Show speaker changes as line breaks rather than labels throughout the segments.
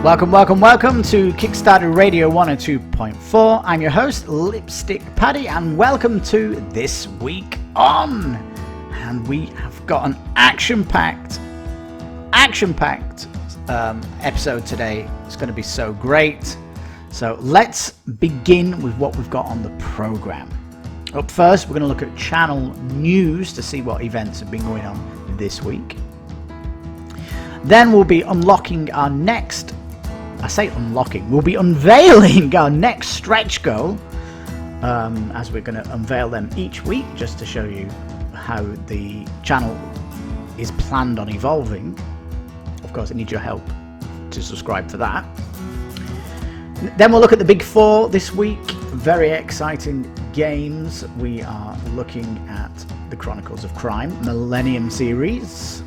Welcome to Kickstarter Radio 102.4. I'm your host, Lipstickpaddy, and welcome to This Week On. And we have got an action-packed episode today. It's going to be so great. So let's begin with what we've got on the program. Up first, we're going to look at channel news to see what events have been going on this week. Then we'll be unveiling our next stretch goal, as we're going to unveil them each week just to show you how the channel is planned on evolving. Of course, I need your help to subscribe for that. Then we'll look at the big four this week. Very exciting games. We are looking at the Chronicles of Crime Millennium Series.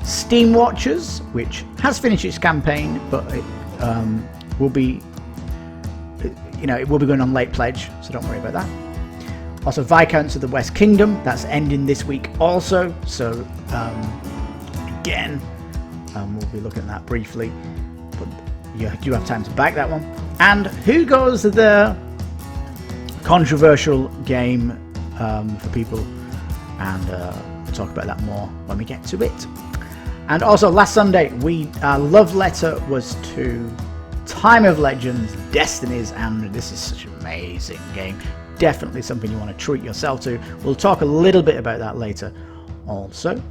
Steam Watchers, which has finished its campaign, but it will be going on late pledge, so don't worry about that. Also, Viscounts of the West Kingdom, that's ending this week also, so again, we'll be looking at that briefly, but you do have time to back that one. And Who Goes the controversial game for people, and we'll talk about that more when we get to it. And also, last Sunday, our love letter was to Time of Legends, Destinies, and this is such an amazing game. Definitely something you want to treat yourself to. We'll talk a little bit about that later also.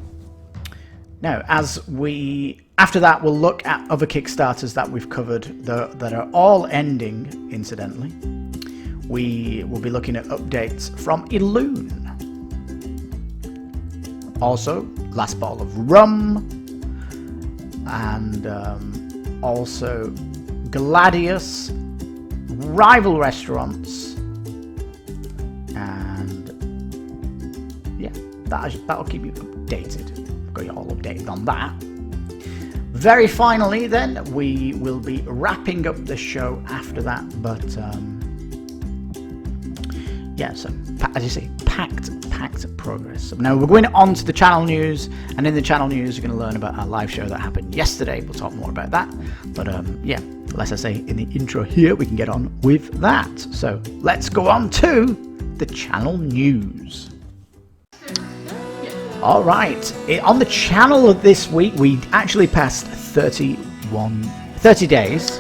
Now, after that, we'll look at other Kickstarters that we've covered that are all ending, incidentally. We will be looking at updates from Erune. Also, Last Bottle of Rum, and also Gladius, rival restaurants, and yeah, that'll keep you updated. I've got you all updated on that. Very finally, then, we will be wrapping up the show after that, but yeah, so as you see, packed progress. So now we're going on to the channel news, and in the channel news you're going to learn about our live show that happened yesterday. We'll talk more about that, but yeah, as I say in the intro here, we can get on with that. So let's go on to the channel news. All right, on the channel this week we actually passed 30 days,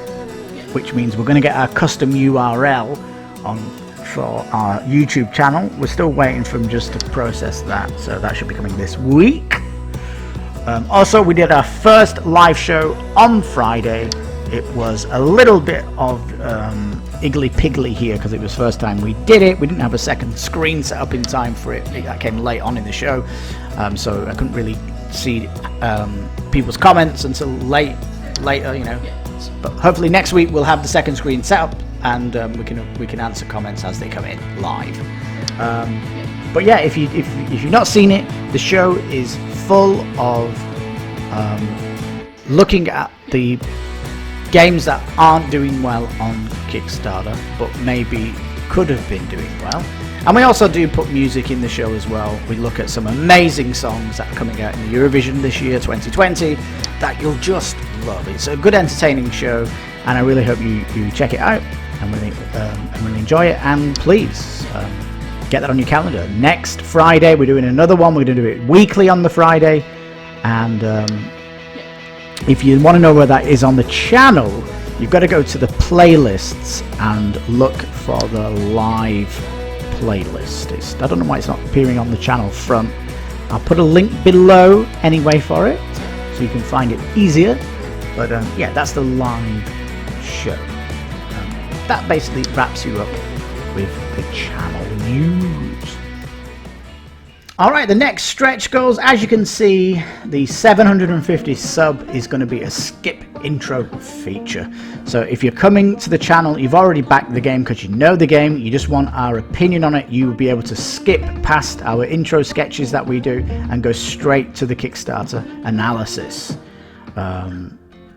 which means we're going to get our custom URL on for our YouTube channel. We're still waiting for them just to process that, so that should be coming this week. Also, we did our first live show on Friday. It was a little bit of iggly-piggly here because it was the first time we did it. We didn't have a second screen set up in time for it. That came late on in the show, so I couldn't really see people's comments until later, But hopefully next week we'll have the second screen set up, and we can answer comments as they come in live. But yeah, if you've not seen it, the show is full of looking at the games that aren't doing well on Kickstarter, but maybe could have been doing well. And we also do put music in the show as well. We look at some amazing songs that are coming out in Eurovision this year, 2020, that you'll just love. It's a good, entertaining show, and I really hope you check it out and really enjoy it. And please get that on your calendar. Next Friday we're doing another one. We're going to do it weekly on the Friday, and if you want to know where that is on the channel, you've got to go to the playlists and look for the live playlist. I don't know why it's not appearing on the channel front. I'll put a link below anyway for it, so you can find it easier. But yeah, that's the live show. That basically wraps you up with the channel news. Alright, the next stretch goals. As you can see, the 750 sub is going to be a skip intro feature. So if you're coming to the channel, you've already backed the game because you know the game, you just want our opinion on it, you will be able to skip past our intro sketches that we do and go straight to the Kickstarter analysis.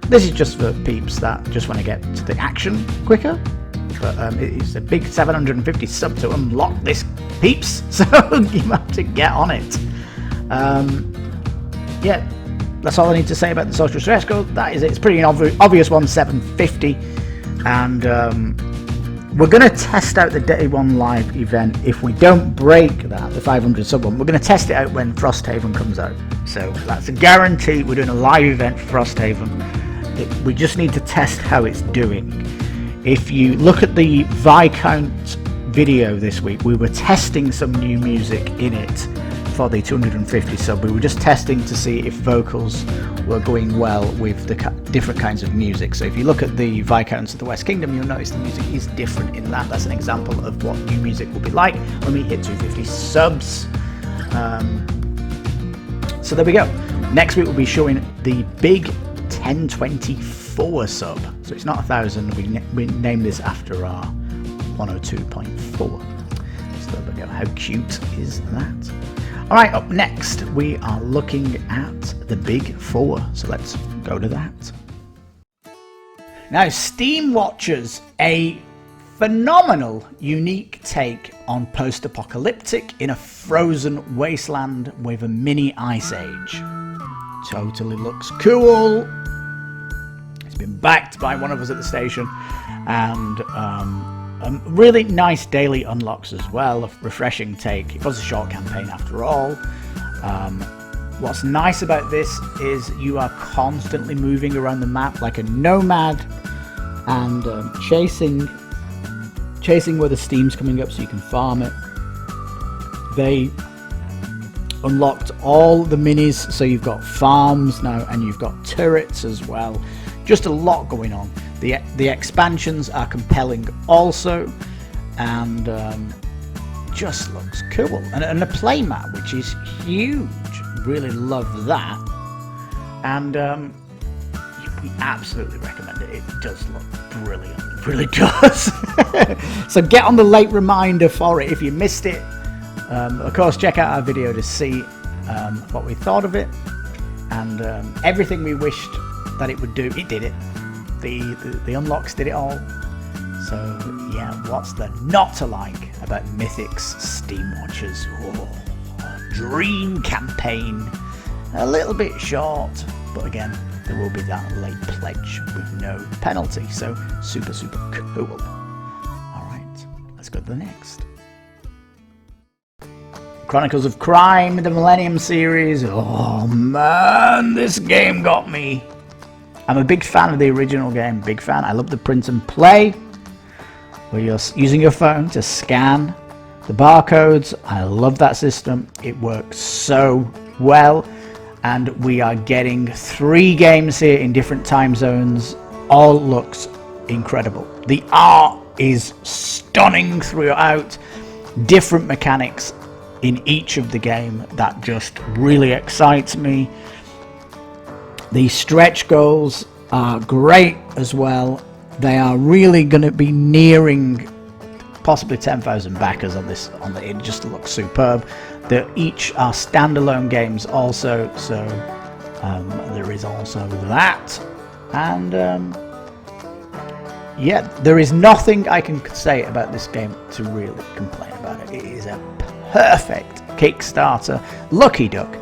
This is just for peeps that just want to get to the action quicker. But it's a big 750 sub to unlock this, peeps, so you have to get on it. Yeah, that's all I need to say about the social stress code. That is it. It's pretty obvious one, 750. And we're going to test out the Day 1 live event. If we don't break that, the 500 sub one, we're going to test it out when Frosthaven comes out. So that's a guarantee. We're doing a live event for Frosthaven. We just need to test how it's doing. If you look at the Viscounts video this week, we were testing some new music in it for the 250 sub. We were just testing to see if vocals were going well with the different kinds of music. So if you look at the Viscounts of the West Kingdom, you'll notice the music is different in that. That's an example of what new music will be like when we hit 250 subs. So there we go. Next week we'll be showing the big 1024 sub. So it's not 1,000. We named this after our 102.4. So there we go. How cute is that? All right, up next we are looking at the big 4. So let's go to that. Now, Steam Watchers, a phenomenal, unique take on post-apocalyptic in a frozen wasteland with a mini ice age. Totally looks cool. It's been backed by one of us at the station, and really nice daily unlocks as well. A refreshing take. It was a short campaign after all. What's nice about this is you are constantly moving around the map like a nomad, and chasing where the steam's coming up so you can farm it. They unlocked all the minis, so you've got farms now and you've got turrets as well. Just a lot going on. The expansions are compelling also, and just looks cool. And the playmat, which is huge. Really love that. And we absolutely recommend it. It does look brilliant. It really does. So get on the late reminder for it if you missed it. Of course, check out our video to see what we thought of it. And everything we wished that it would do, it did it. The unlocks did it all. So yeah, what's there not to like about Mythic's Steam Watchers? Oh, dream campaign. A little bit short, but again, there will be that late pledge with no penalty. So super cool. Alright, let's go to the next. Chronicles of Crime, the Millennium Series. Oh man, this game got me. I'm a big fan of the original game, big fan. I love the print and play, where you're using your phone to scan the barcodes. I love that system. It works so well. And we are getting 3 games here in different time zones. All looks incredible. The art is stunning throughout. Different mechanics in each of the game that just really excites me. The stretch goals are great as well. They are really going to be nearing possibly 10,000 backers on this. It just looks superb. They each are standalone games also, so there is also that. And yeah, there is nothing I can say about this game to really complain about it. It is a perfect Kickstarter. Lucky duck.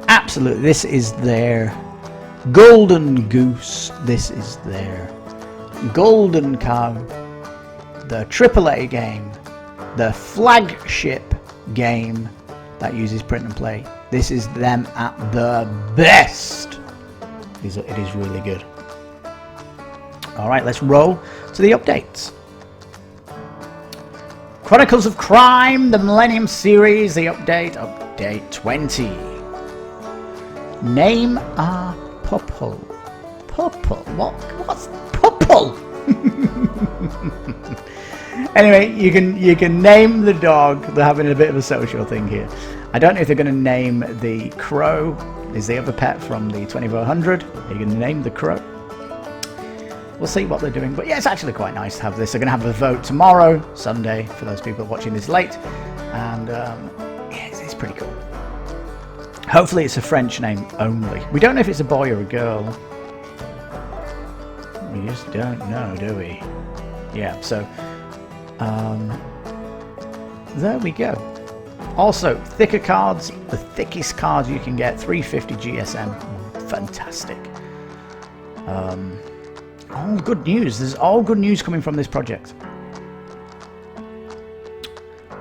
Absolutely. This is their golden goose. This is their golden cow. The AAA game. The flagship game that uses print and play. This is them at the best. It is really good. Alright, let's roll to the updates. Chronicles of Crime, the Millennium Series, the update 20. Name our pupple. Pupple? What's pupple? Anyway, you can name the dog. They're having a bit of a social thing here. I don't know if they're going to name the crow. Is the other pet from the 2400? Are you going to name the crow? We'll see what they're doing. But yeah, it's actually quite nice to have this. They're going to have a vote tomorrow, Sunday, for those people watching this late. And yeah, it's pretty cool. Hopefully it's a French name only. We don't know if it's a boy or a girl. We just don't know, do we? Yeah, so there we go. Also, thicker cards, the thickest cards you can get, 350 GSM, fantastic. All good news. There's all good news coming from this project.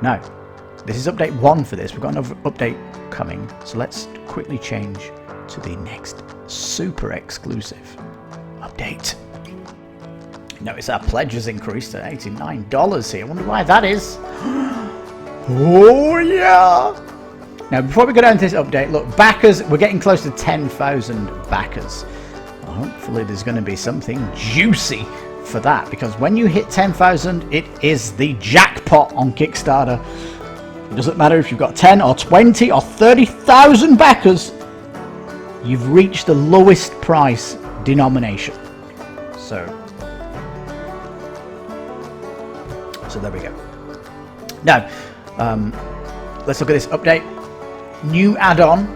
Now, this is update 1 for this. We've got another update coming, so let's quickly change to the next super exclusive update. Notice our pledge has increased to $89 here. I wonder why that is. Oh yeah! Now, before we go down to this update, look, backers, we're getting close to 10,000 backers. Well, hopefully there's going to be something juicy for that, because when you hit 10,000, it is the jackpot on Kickstarter. It doesn't matter if you've got 10 or 20 or 30,000 backers, you've reached the lowest price denomination. So there we go. Now, let's look at this update. New add-on,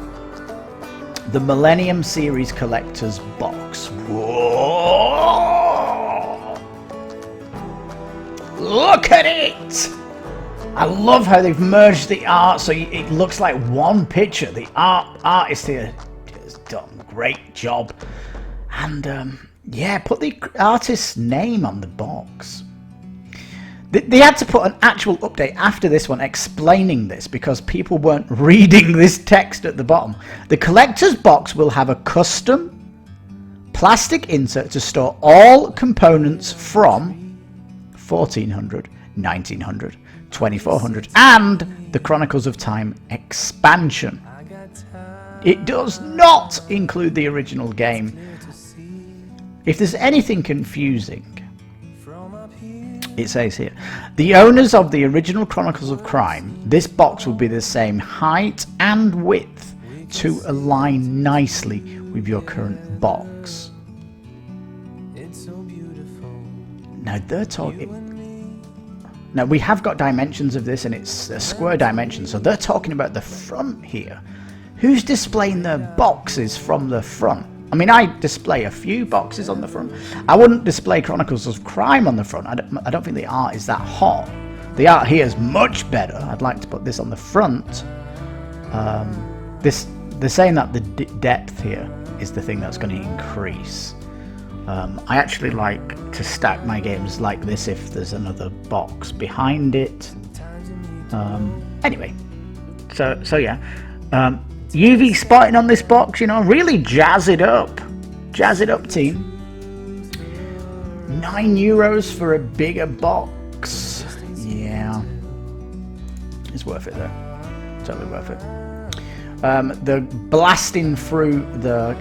the Millennium Series Collector's Box. Whoa! Look at it! I love how they've merged the art so it looks like one picture. The artist here has done a great job. And yeah, put the artist's name on the box. They had to put an actual update after this one explaining this because people weren't reading this text at the bottom. The collector's box will have a custom plastic insert to store all components from 1400, 1900, 2400 and the Chronicles of Time expansion. It does not include the original game. If there's anything confusing, it says here, the owners of the original Chronicles of Crime, this box will be the same height and width to align nicely with your current box. Now they're talking... Now we have got dimensions of this and it's a square dimension, so they're talking about the front here. Who's displaying their boxes from the front? I mean, I display a few boxes on the front. I wouldn't display Chronicles of Crime on the front. I don't think the art is that hot. The art here is much better. I'd like to put this on the front. They're saying that the depth here is the thing that's going to increase. I actually like to stack my games like this if there's another box behind it. Anyway, so yeah. UV spotting on this box, you know, really jazz it up. Jazz it up, team. €9 for a bigger box. Yeah. It's worth it though. Totally worth it. The blasting through the...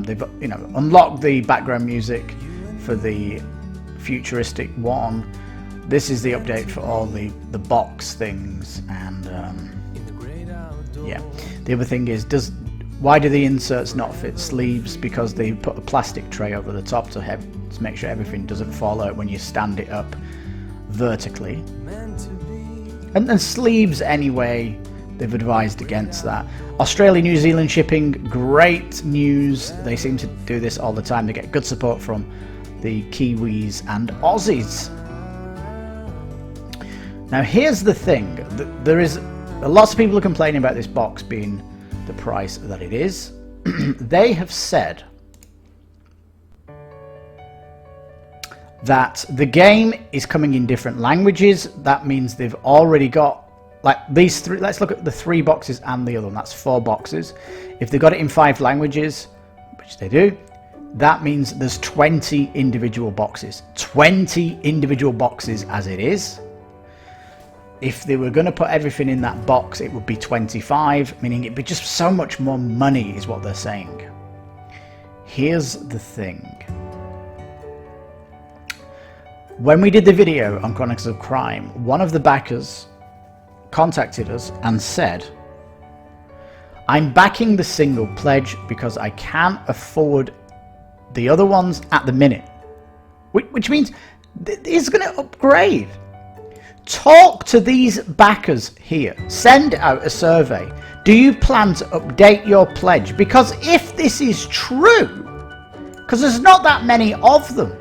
they've, you know, unlocked the background music for the futuristic one. This is the update for all the box things and... yeah, the other thing is, why do the inserts not fit sleeves? Because they put a plastic tray over the top to make sure everything doesn't fall out when you stand it up vertically. And sleeves anyway, they've advised against that. Australia, New Zealand shipping, great news. They seem to do this all the time. They get good support from the Kiwis and Aussies. Now here's the thing, there is... Lots of people are complaining about this box being the price that it is. They have said that the game is coming in different languages. That means they've already got, like, these three. Let's look at the 3 boxes and the other one. That's 4 boxes. If they've got it in 5 languages, which they do, that means there's 20 individual boxes. 20 individual boxes as it is. If they were going to put everything in that box, it would be 25, meaning it'd be just so much more money is what they're saying. Here's the thing. When we did the video on Chronicles of Crime, one of the backers contacted us and said, I'm backing the single pledge because I can't afford the other ones at the minute. Which means it's going to upgrade. Talk to these backers here. Send out a survey. Do you plan to update your pledge? Because if this is true, because there's not that many of them,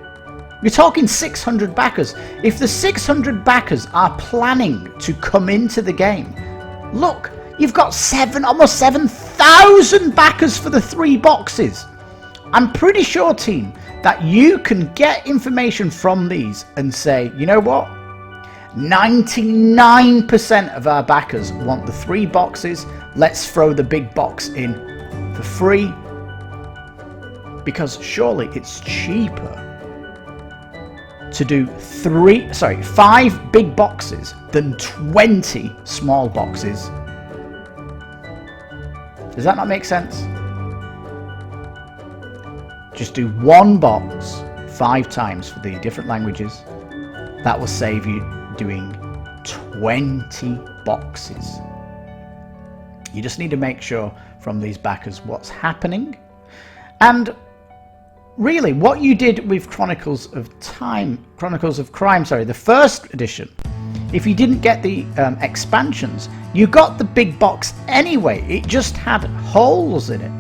you're talking 600 backers. If the 600 backers are planning to come into the game, look, you've got almost 7,000 1,000 backers for the 3 boxes. I'm pretty sure, team, that you can get information from these and say, you know what? 99% of our backers want the 3 boxes. Let's throw the big box in for free. Because surely it's cheaper to do 5 big boxes than 20 small boxes. Does that not make sense? Just do 1 box 5 times for the different languages. That will save you doing 20 boxes. You just need to make sure from these backers what's happening. And really, what you did with Chronicles of Crime, the first edition, if you didn't get the expansions, you got the big box anyway. It just had holes in it.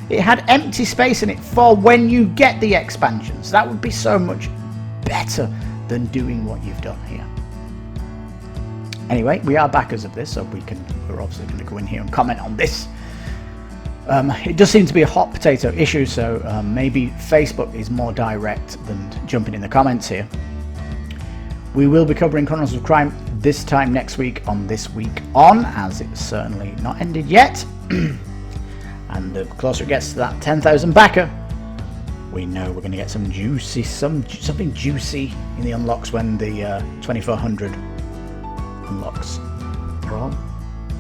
It had empty space in it for when you get the expansions. That would be so much better than doing what you've done here. Anyway, we are backers of this, so we're obviously going to go in here and comment on this. It does seem to be a hot potato issue, so maybe Facebook is more direct than jumping in the comments here. We will be covering Chronicles of Crime this time next week on This Week On, as it's certainly not ended yet. And the closer it gets to that 10,000 backer, we know we're going to get something juicy in the unlocks when the 2400 unlocks are all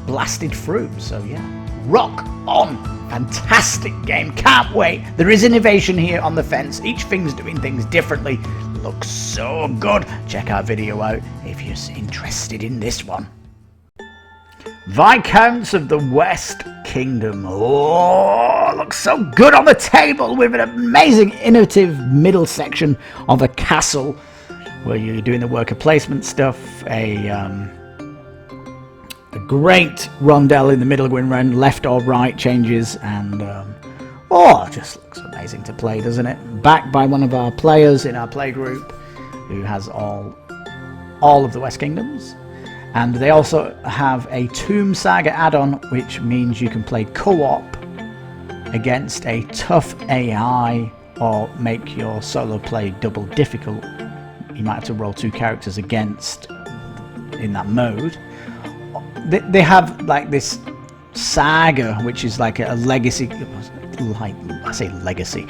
blasted through. So yeah, rock on! Fantastic game, can't wait. There is innovation here on the fence. Each thing's doing things differently. Looks so good. Check our video out if you're interested in this one. Viscounts of the West Kingdom. Oh, looks so good on the table with an amazing innovative middle section of a castle where you're doing the worker placement stuff. A great rondel in the middle going around left or right changes, and it just looks amazing to play, doesn't it? Backed by one of our players in our play group who has all of the West Kingdoms. And they also have a Tomb Saga add-on, which means you can play co-op against a tough AI or make your solo play double difficult. You might have to roll 2 characters against in that mode. They have like this saga, which is like a legacy. Like I say, legacy.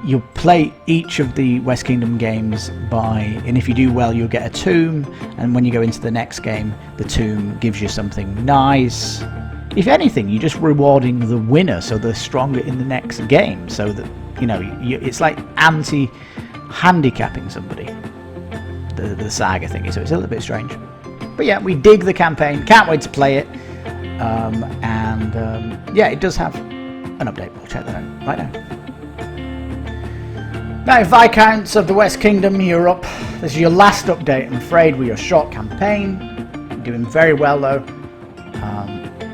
You play each of the West Kingdom games and if you do well, you'll get a tomb. And when you go into the next game, the tomb gives you something nice. If anything, you're just rewarding the winner, so they're stronger in the next game. So that it's like anti-handicapping somebody. The saga thing. So it's a little bit strange. But yeah, we dig the campaign. Can't wait to play it. It does have an update. We'll check that out right now. Now, Viscounts of the West Kingdom, you're up. This is your last update, I'm afraid, with your short campaign. You're doing very well, though.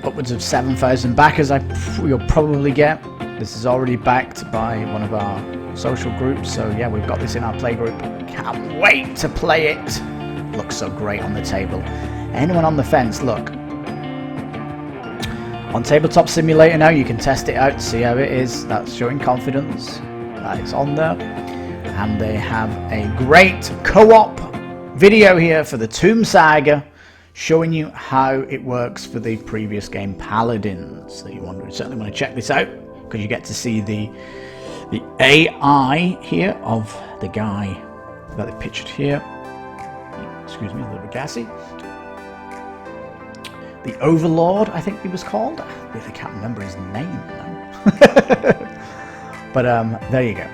Upwards of 7,000 backers you'll probably get. This is already backed by one of our social groups. So yeah, we've got this in our play group. Can't wait to play it. Looks so great on the table. Anyone on the fence, look. On Tabletop Simulator now, you can test it out, see how it is. That's showing confidence. That is on there. And they have a great co-op video here for the Tomb Saga, showing you how it works for the previous game, Paladins. So you certainly want to check this out, because you get to see the AI here of the guy that they pictured here. Excuse me, a little bit gassy. The Overlord, I think he was called. I really can't remember his name now. But there you go.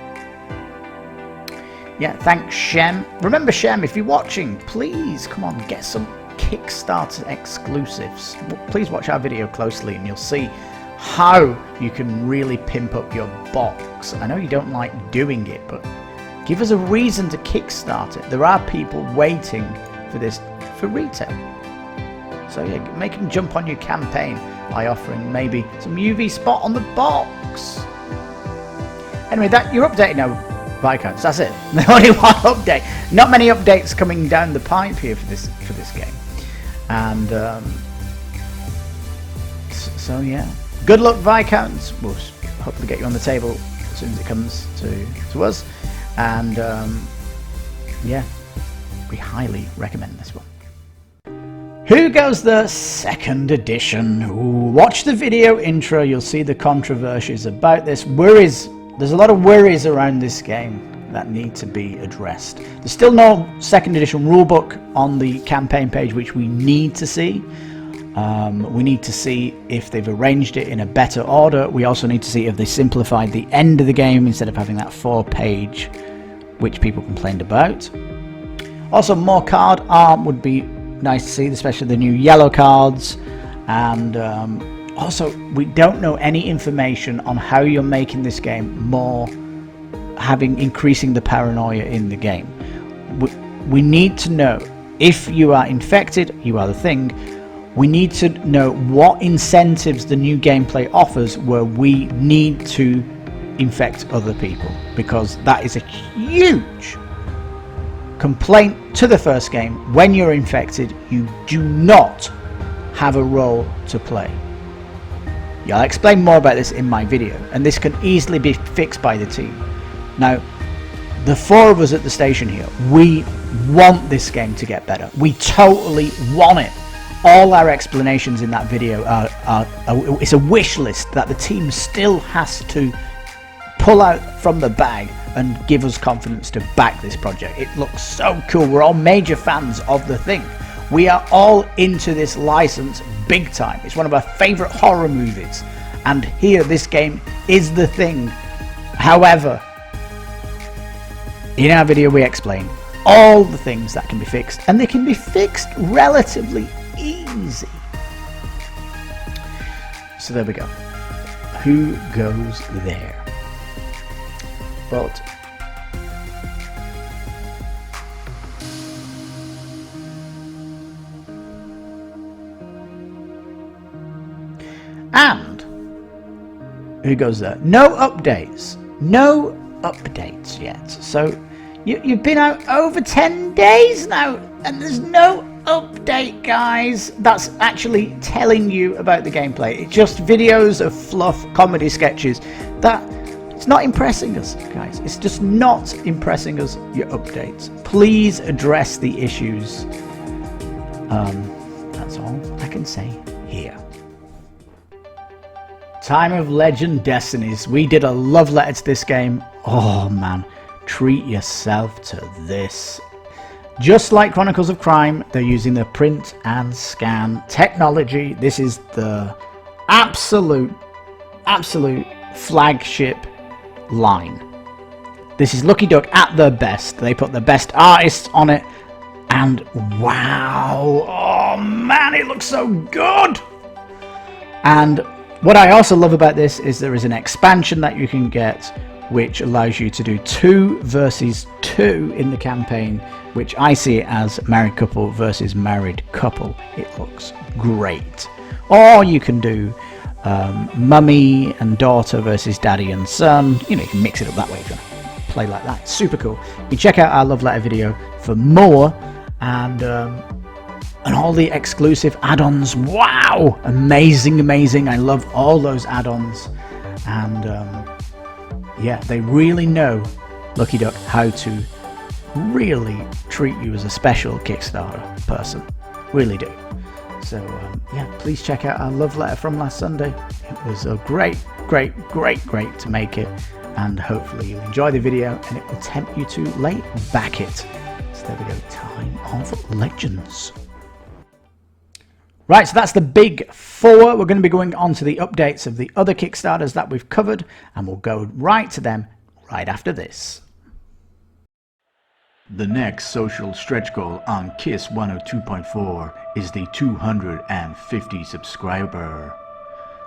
Yeah, thanks, Shem. Remember, Shem, if you're watching, please come on, get some Kickstarter exclusives. Please watch our video closely and you'll see how you can really pimp up your box. I know you don't like doing it, but give us a reason to kickstart it. There are people waiting for this for retail. So yeah, make them jump on your campaign by offering maybe some UV spot on the box. Anyway, you're updated now, Viscounts. That's it. Only one update. Not many updates coming down the pipe here for this game. And so yeah, Good luck, Viscounts. We'll hopefully get you on the table as soon as it comes to us. And yeah, we highly recommend this one. Who Goes the second edition? Ooh, watch the video intro, you'll see the controversies about this. There's a lot of worries around this game that need to be addressed. There's still no second edition rulebook on the campaign page, which we need to see. We need to see if they've arranged it in a better order. We also need to see if they simplified the end of the game instead of having that 4-page, which people complained about. Also, more card art would be nice to see, especially the new yellow cards. And also, we don't know any information on how you're making this game more, increasing the paranoia in the game. We need to know if you are infected, you are the thing. We need to know what incentives the new gameplay offers where we need to infect other people, because that is a huge complaint to the first game. When you're infected, you do not have a role to play. Yeah, I'll explain more about this in my video, and this can easily be fixed by the team. Now, the 4 of us at the station here, we want this game to get better. We totally want it. All our explanations in that video it's a wish list that the team still has to pull out from the bag and give us confidence to back this project. It looks so cool. We're all major fans of the thing. We are all into this license big time. It's one of our favorite horror movies, and here this game is the thing. However, in our video we explain all the things that can be fixed, and they can be fixed relatively easy. So there we go. Who goes there? But and who goes there? No updates. No updates yet. So you've been out over 10 days now, and there's no update, guys. That's actually telling you about the gameplay. It's just videos of fluff comedy sketches. It's not impressing us, guys. It's just not impressing us, your updates. Please address the issues. That's all I can say here. Time of Legend Destinies. We did a love letter to this game. Oh man, treat yourself to this. Just like Chronicles of Crime, they're using the print and scan technology. This is the absolute flagship line. This is Lucky Duck at their best. They put the best artists on it, and wow, oh man, it looks so good. And what I also love about this is there is an expansion that you can get, which allows you to do 2 versus 2 in the campaign, which I see as married couple versus married couple. It looks great. Or you can do mummy and daughter versus daddy and son. You know, you can mix it up that way if you want to play like that. Super cool. You can check out our love letter video for more, and all the exclusive add-ons. Wow, amazing. I love all those add-ons, and yeah, they really know, Lucky Duck, how to really treat you as a special Kickstarter person. Really do. So yeah, please check out our love letter from last Sunday. It was a great to make it, and hopefully you'll enjoy the video and it will tempt you to back it. So there we go, Time of Legends. Right, so that's the big 4. We're going to be going on to the updates of the other Kickstarters that we've covered, and we'll go right to them right after this.
The next social stretch goal on KiS 102.4 is the 250 subscriber.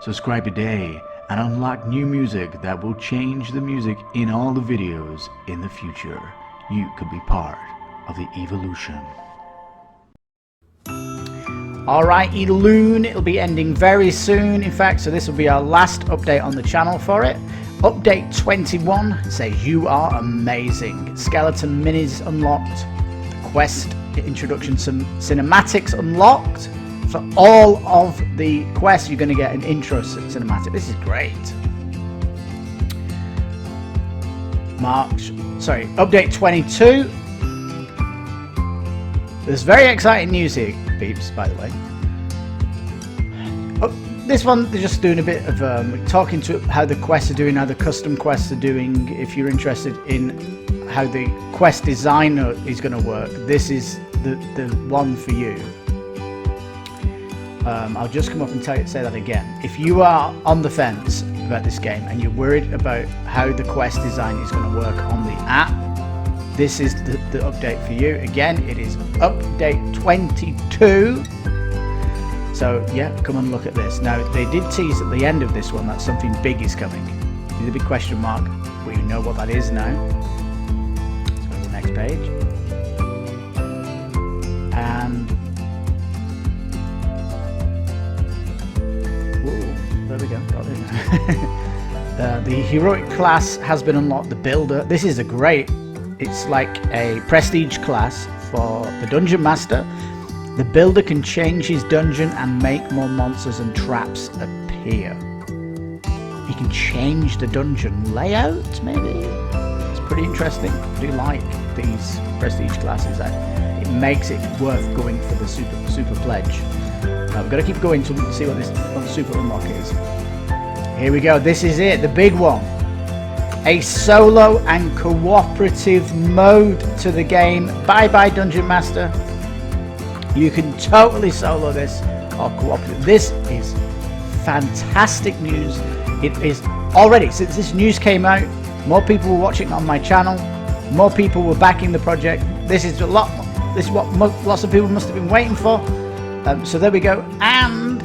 Subscribe today and unlock new music that will change the music in all the videos in the future. You could be part of the evolution.
Alright, Erune, it'll be ending very soon, in fact, so this will be our last update on the channel for it. Update 21 says you are amazing. Skeleton minis unlocked. Quest introduction, some cinematics unlocked. So all of the quests, you're going to get an intro cinematic. This is great. Update 22. There's very exciting news here, peeps, by the way. This one, they're just doing a bit of talking to how the quests are doing, how the custom quests are doing. If you're interested in how the quest designer is going to work, this is the one for you. I'll just come up and say that again. If you are on the fence about this game and you're worried about how the quest design is going to work on the app, this is the update for you. Again, it is update 22. So yeah, come and look at this. Now, they did tease at the end of this one that something big is coming. There's a big question mark, but you know what that is now. Let's go to the next page. And whoa, there we go. Got it. The heroic class has been unlocked. The builder. This is it's like a prestige class for the dungeon master. The builder can change his dungeon and make more monsters and traps appear. He can change the dungeon layout, maybe? It's pretty interesting. I do like these prestige classes. It makes it worth going for the super pledge. I've got to keep going to see what the super unlock is. Here we go. This is it, the big one. A solo and cooperative mode to the game. Bye-bye, Dungeon Master. You can totally solo this or cooperative. This is fantastic news. It is already, since this news came out, more people were watching on my channel, more people were backing the project. This is what lots of people must have been waiting for. So there we go. And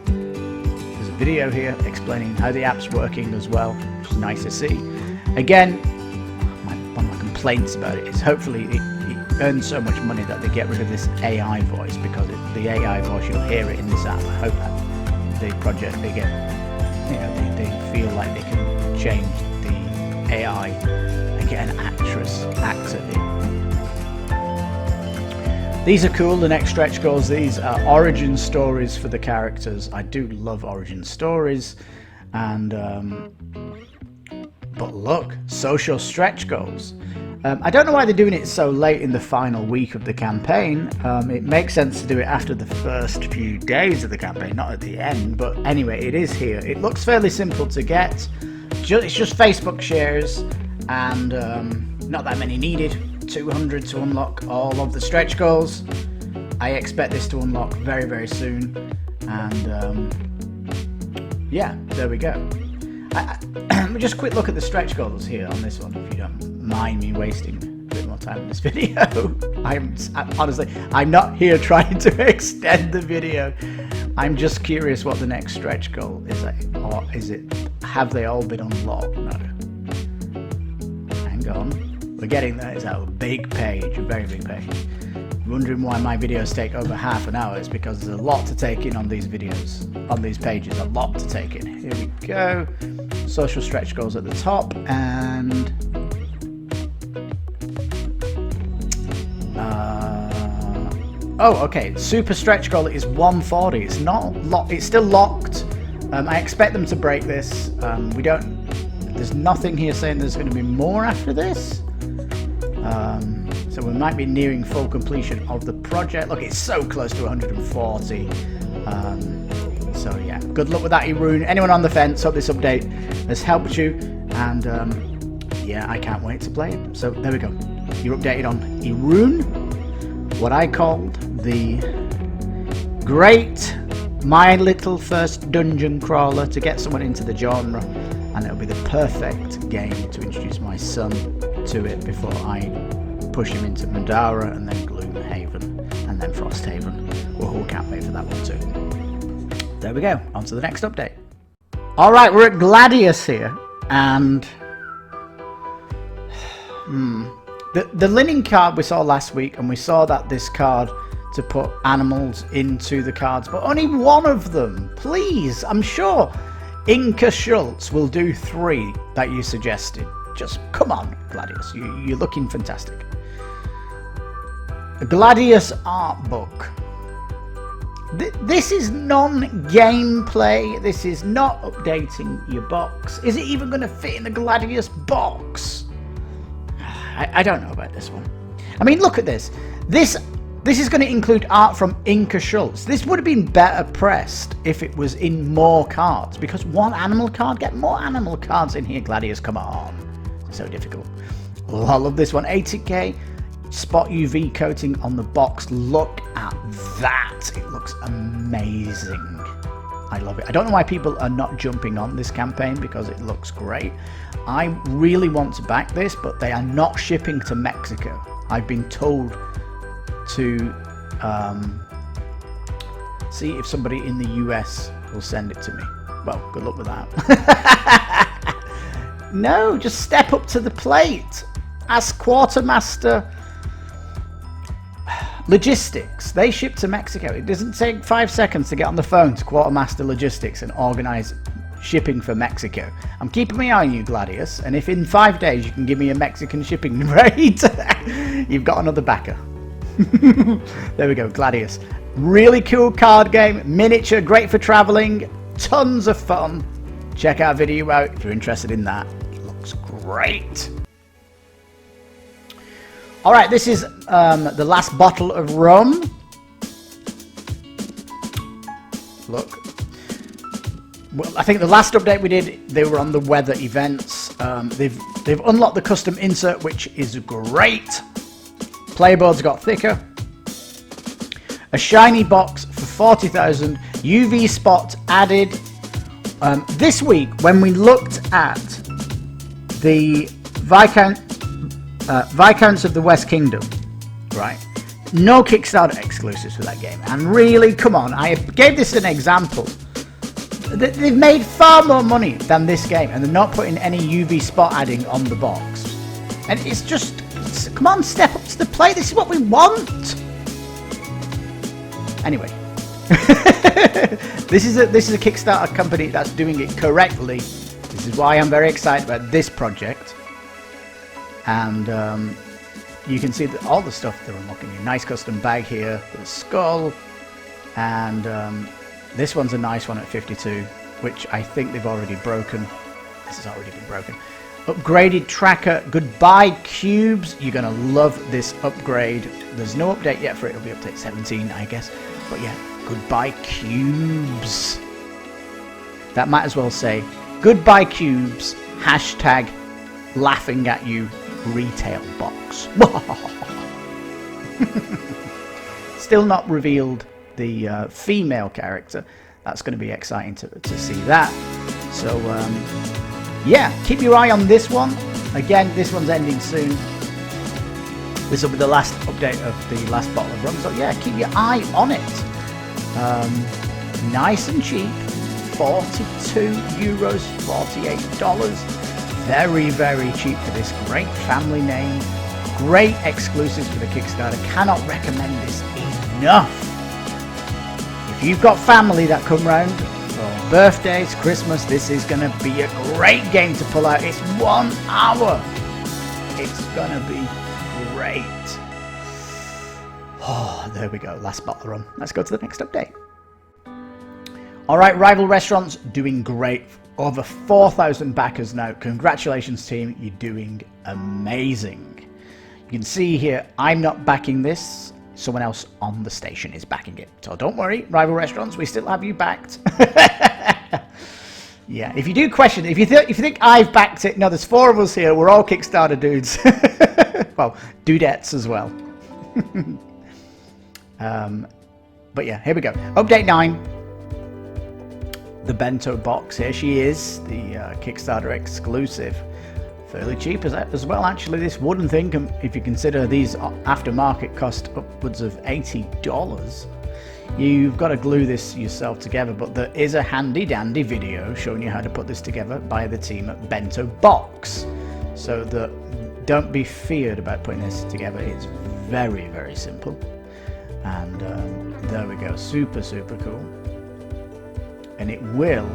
there's a video here explaining how the app's working as well, which is nice to see. Again, one of my complaints about it is hopefully it earns so much money that they get rid of this AI voice, because the AI voice, you'll hear it in this app. I hope that the project, they feel like they can change the AI and get an actress actor in. These are cool, the next stretch goals. These are origin stories for the characters. I do love origin stories. And but look, social stretch goals. I don't know why they're doing it so late in the final week of the campaign. It makes sense to do it after the first few days of the campaign, not at the end. But anyway, it is here. It looks fairly simple to get. It's just Facebook shares, and not that many needed. 200 to unlock all of the stretch goals. I expect this to unlock very, very soon. And yeah, there we go. Just a quick look at the stretch goals here on this one, if you don't mind me wasting a bit more time in this video. I'm not here trying to extend the video. I'm just curious what the next stretch goal is, or have they all been unlocked? No. Hang on, we're getting there. It's a big page, a very big page. Wondering why my videos take over half an hour? It's because there's a lot to take in on these videos, on these pages, a lot to take in. Here we go. Social stretch goals at the top, and oh, okay. Super stretch goal is 140. It's not locked. It's still locked. I expect them to break this. There's nothing here saying there's going to be more after this. So we might be nearing full completion of the project. Look, it's so close to 140. So yeah, good luck with that, Erune. Anyone on the fence, hope this update has helped you. And yeah, I can't wait to play it. So there we go. You're updated on Erune, what I called the great My Little First Dungeon Crawler to get someone into the genre. And it'll be the perfect game to introduce my son to it before I push him into Mandara and then Gloomhaven and then Frosthaven. Woohoo, can't wait for that one too. There we go, on to the next update. Alright, we're at Gladius here, and the linen card we saw last week, and we saw that this card to put animals into the cards, but only one of them, please. I'm sure Inka Schultz will do 3 that you suggested. Just come on, Gladius, you're looking fantastic. A Gladius art book. This is non-gameplay. This is not updating your box. Is it even going to fit in the Gladius box? I don't know about this one. I mean, look at this. This is going to include art from Inka Schultz. This would have been better pressed if it was in more cards, because one animal card, get more animal cards in here, Gladius, come on. So difficult. Oh, I love this one. 80k spot UV coating on the box. Look at that. It looks amazing. I love it. I don't know why people are not jumping on this campaign, because it looks great. I really want to back this, but they are not shipping to Mexico. I've been told to see if somebody in the US will send it to me. Well, good luck with that. No, just step up to the plate. Ask Quartermaster Logistics. They ship to Mexico. It doesn't take 5 seconds to get on the phone to Quartermaster Logistics and organize shipping for Mexico. I'm keeping my eye on you, Gladius, and if in 5 days you can give me a Mexican shipping rate, you've got another backer. There we go, Gladius. Really cool card game, miniature, great for traveling, tons of fun. Check our video out if you're interested in that. It looks great. Alright, this is the Last Bottle of Rum. Look. Well, I think the last update we did, they were on the weather events. They've unlocked the custom insert, which is great. Playboards got thicker. A shiny box for 40,000. UV spot added. This week, when we looked at the Viscounts of the West Kingdom, right? No Kickstarter exclusives for that game. And really, come on, I gave this an example. They've made far more money than this game, and they're not putting any UV spot adding on the box. And it's just, come on, step up to the plate. This is what we want. Anyway, this is a Kickstarter company that's doing it correctly. This is why I'm very excited about this project. And you can see that all the stuff they're unlocking. A nice custom bag here with a skull, and this one's a nice one at 52, which I think they've already broken. This has already been broken. Upgraded tracker. Goodbye cubes. You're going to love this upgrade. There's no update yet for it. It'll be update 17, I guess. But yeah, goodbye cubes. That might as well say, goodbye cubes, hashtag laughing at you retail box. Still not revealed the female character. That's going to be exciting to see that. So yeah, keep your eye on this one. Again, this one's ending soon. This will be the last update of the Last Bottle of Rum. So yeah, keep your eye on it. Nice and cheap. €42, $48. Very, very cheap for this great family name. Great exclusives for the Kickstarter. Cannot recommend this enough. If you've got family that come round for birthdays, Christmas, this is going to be a great game to pull out. It's 1 hour. It's going to be great. Oh, there we go. Last bottle of rum. Let's go to the next update. All right, Rival Restaurants doing great. Over 4,000 backers now. Congratulations, team. You're doing amazing. You can see here, I'm not backing this. Someone else on the station is backing it. So don't worry, Rival Restaurants, we still have you backed. Yeah, if you do question, if you think I've backed it, no, there's 4 of us here. We're all Kickstarter dudes. Well, dudettes as well. But yeah, here we go. Update 9. The bento box. Here she is, the Kickstarter exclusive. Fairly cheap as well, actually. This wooden thing, if you consider these aftermarket, cost upwards of $80. You've got to glue this yourself together, but there is a handy dandy video showing you how to put this together by the team at Bento Box. So don't be feared about putting this together. It's very, very simple. And there we go. Super, super cool. And it will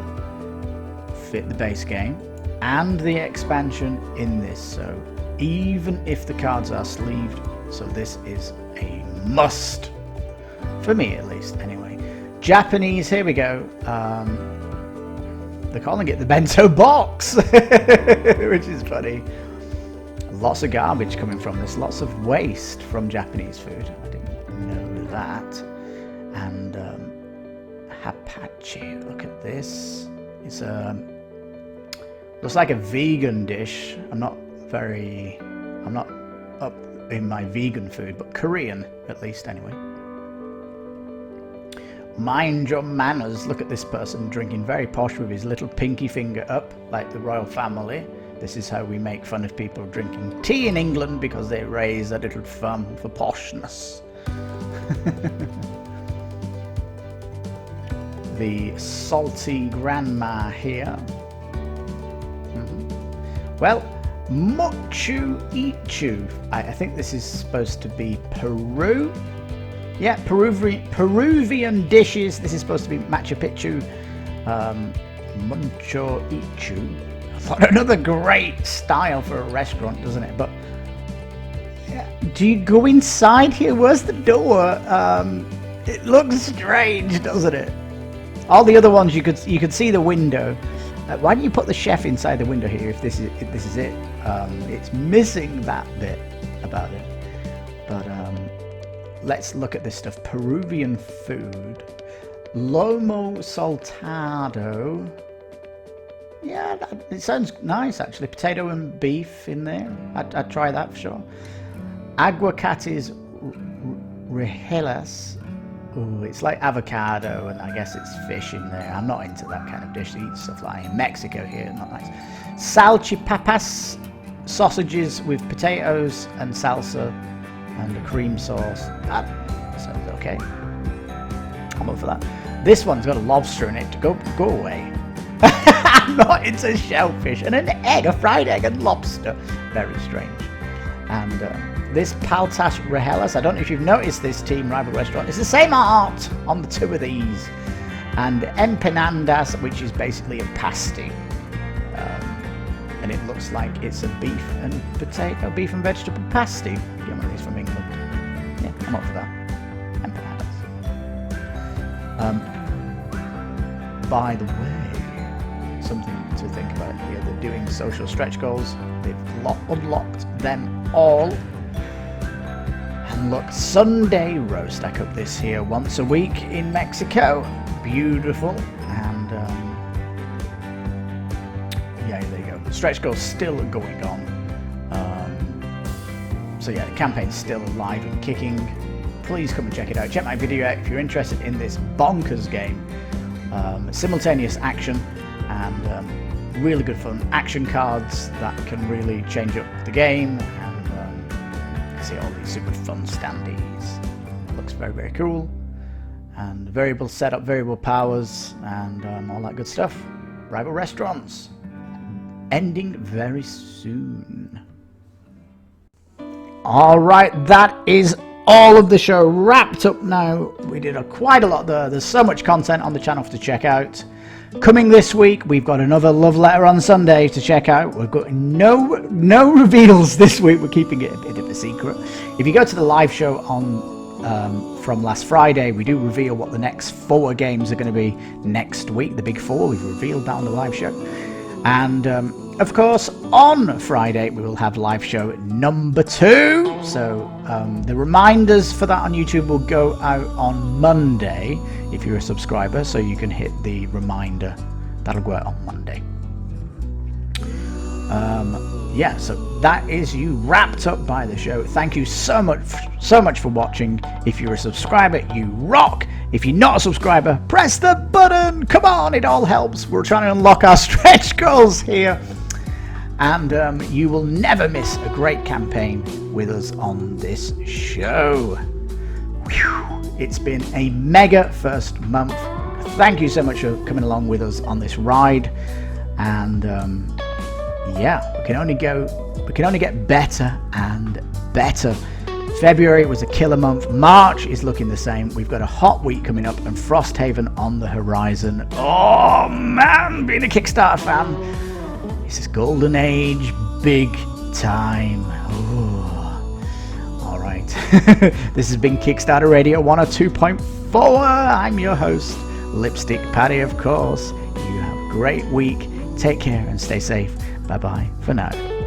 fit the base game and the expansion in this, so even if the cards are sleeved, so this is a must for me, at least. Anyway, Japanese, here we go. They're calling it the bento box, which is funny. Lots of garbage coming from this, lots of waste from Japanese food. I didn't know that. And Hapachi, look at this. It's looks like a vegan dish. I'm not up in my vegan food, but Korean at least anyway. Mind your manners. Look at this person drinking very posh with his little pinky finger up like the royal family. This is how we make fun of people drinking tea in England because they raise a little thumb for poshness. The salty grandma here. Well, Machu Picchu. I think this is supposed to be Peru. Yeah, Peruvian dishes. This is supposed to be Machu Picchu. Machu Picchu. I thought another great style for a restaurant, doesn't it? But yeah. Do you go inside here? Where's the door? It looks strange, doesn't it? All the other ones you could see the window. Why don't you put the chef inside the window here if this is it? It's missing that bit about it. But let's look at this stuff. Peruvian food. Lomo saltado. Yeah, it sounds nice actually. Potato and beef in there. I'd try that for sure. Aguacates rehelas. Ooh, it's like avocado and I guess it's fish in there. I'm not into that kind of dish. I eat stuff like in Mexico here, not nice. Salchipapas, sausages with potatoes and salsa and a cream sauce. That sounds okay. I'm up for that. This one's got a lobster in it. Go away. I'm not into shellfish and an egg, a fried egg and lobster. Very strange. And this Paltas Rehelas, I don't know if you've noticed this Team Rival restaurant, it's the same art on the two of these. And empanadas, which is basically a pasty. And it looks like it's a beef and vegetable pasty. Get one of these from England. Yeah, I'm up for that. Empanadas. By the way, something to think about here. They're doing social stretch goals. They've unlocked them all. And look, Sunday roast. I cook this here once a week in Mexico. Beautiful. And yeah, there you go. The stretch goal's still going on. So yeah, the campaign's still alive and kicking. Please come and check it out. Check my video out if you're interested in this bonkers game. Simultaneous action and really good fun. Action cards that can really change up the game. See all these super fun standees. Looks very, very cool. And variable setup, variable powers, and all that good stuff. Rival restaurants. Ending very soon. Alright, that is all of the show wrapped up now. We did quite a lot there. There's so much content on the channel to check out. Coming this week, we've got another love letter on Sunday to check out. We've got no reveals this week. We're keeping it a bit of a secret. If you go to the live show on from last Friday, we do reveal what the next 4 games are going to be next week. The big 4 we've revealed down the live show. And of course, on Friday, we will have live show number 2. So the reminders for that on YouTube will go out on Monday if you're a subscriber, so you can hit the reminder. That'll go out on Monday. Yeah, so that is you wrapped up by the show. Thank you so much for watching. If you're a subscriber, you rock. If you're not a subscriber, press the button. Come on, it all helps. We're trying to unlock our stretch goals here. And you will never miss a great campaign with us on this show. Whew. It's been a mega first month. Thank you so much for coming along with us on this ride. And yeah, we can only get better and better. February was a killer month. March is looking the same. We've got a hot week coming up and Frosthaven on the horizon. Oh man, being a Kickstarter fan, this is golden age, big time. Ooh. All right, This has been Kickstarter Radio 102.4. I'm your host, Lipstickpaddy, of course. You have a great week. Take care and stay safe. Bye bye for now.